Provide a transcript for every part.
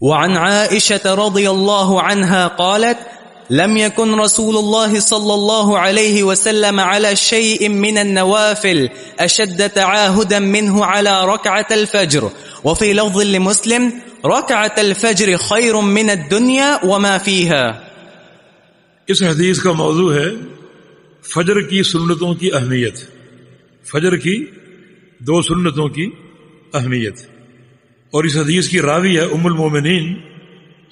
وعن عائشة رضي الله عنها قالت لم يكن رسول الله صلى الله عليه وسلم على شيء من النوافل أشد تعاهدا منه على ركعة الفجر وفي لفظ لمسلم ركعة الفجر خير من الدنيا وما فيها. اس حدیث کا موضوع ہے فجر کی سنتوں کی اہمیت، فجر کی 2 سنتوں کی اہمیت. اور اس حدیث کی راوی ہے ام المومنین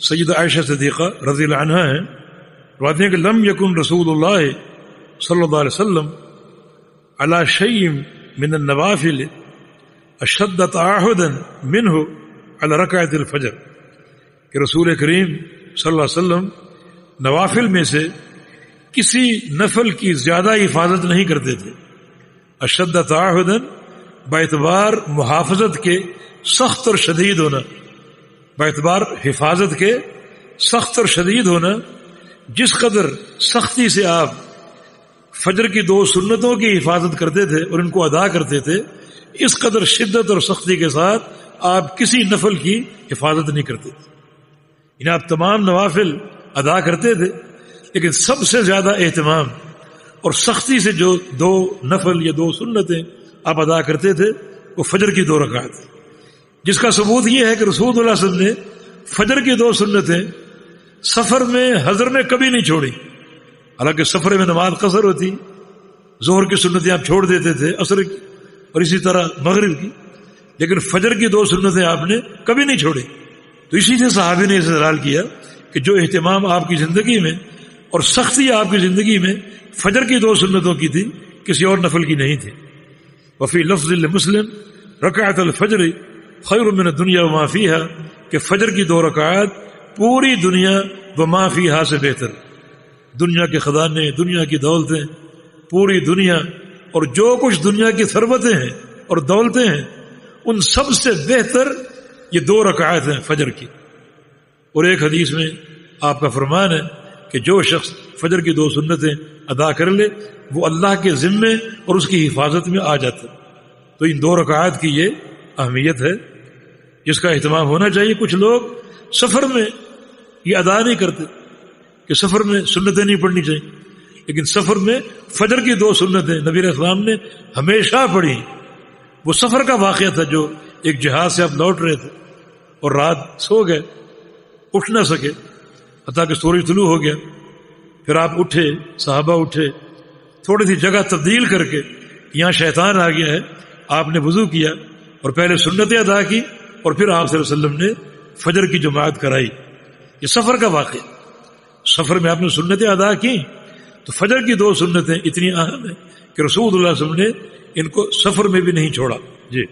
سیدہ عائشہ صدیقہ رضی اللہ عنہا ہیں. روایت ہے کہ لم یکن رسول اللہ صلی اللہ علیہ وسلم علی شیء من النوافل اشد تعاہدا منہ علی رکعۃ الفجر، کہ رسول کریم صلی اللہ علیہ وسلم نوافل میں سے کسی نفل کی زیادہ حفاظت نہیں کرتے تھے. اشد تعاہدا باعتبار محافظت کے سخت اور شدید ہونا، باعتبار حفاظت کے سخت اور شدید ہونا. جس قدر سختی سے آپ فجر کی 2 سنتوں کی حفاظت کرتے تھے اور ان کو ادا کرتے تھے، اس قدر شدت اور سختی کے ساتھ آپ کسی نفل کی حفاظت نہیں کرتے تھے. یعنی آپ تمام نوافل ادا کرتے تھے، لیکن سب سے زیادہ اہتمام اور سختی سے جو 2 نفل یا 2 سنتیں آپ ادا کرتے تھے وہ فجر کی 2 رکعت، جس کا ثبوت یہ ہے کہ رسول اللہ صلی اللہ علیہ وسلم نے فجر کی 2 سنتیں سفر میں حضر میں کبھی نہیں چھوڑی. حالانکہ سفر میں نماز قصر ہوتی، ظہر کی سنتیں آپ چھوڑ دیتے تھے، عصر کی اور اسی طرح مغرب کی، لیکن فجر کی 2 سنتیں آپ نے کبھی نہیں چھوڑی. تو اسی سے صحابی نے استدلال کیا کہ جو اہتمام آپ کی زندگی میں اور سختی آپ کی زندگی میں فجر کی 2 سنتوں کی تھی، کسی اور نفل کی نہیں تھی. وفی لفظ لمسلم رکعۃ الفجر خیر من الدنیا وما فیہا، کہ فجر کی 2 رکعات پوری دنیا وما فیہا سے بہتر. دنیا کے خزانے، دنیا کی دولتیں، پوری دنیا اور جو کچھ دنیا کی ثروتیں ہیں اور دولتیں ہیں، ان سب سے بہتر یہ 2 رکعات ہیں فجر کی. اور ایک حدیث میں آپ کا فرمان ہے کہ جو شخص فجر کی 2 سنتیں ادا کر لے وہ اللہ کے ذمے اور اس کی حفاظت میں آ جاتا. تو ان 2 رکعات کی یہ اہمیت ہے جس کا اہتمام ہونا چاہیے. کچھ لوگ سفر میں یہ ادا نہیں کرتے کہ سفر میں سنتیں نہیں پڑھنی چاہیے، لیکن سفر میں فجر کی 2 سنتیں نبی علیہ السلام نے ہمیشہ پڑھی. وہ سفر کا واقعہ تھا، جو ایک جہاز سے آپ لوٹ رہے تھے اور رات سو گئے، اٹھ نہ سکے حتیٰ کہ سورج طلوع ہو گیا. پھر آپ اٹھے، صحابہ اٹھے، تھوڑی سی جگہ تبدیل کر کے یہاں شیطان آ گیا ہے، آپ نے وضو کیا اور پہلے سنتیں ادا کی اور پھر آپ صلی اللہ علیہ وسلم نے فجر کی جماعت کرائی. یہ سفر کا واقعہ. سفر میں آپ نے سنتیں ادا کی تو فجر کی 2 سنتیں اتنی اہم ہیں کہ رسول اللہ صلی اللہ علیہ وسلم نے ان کو سفر میں بھی نہیں چھوڑا. جی.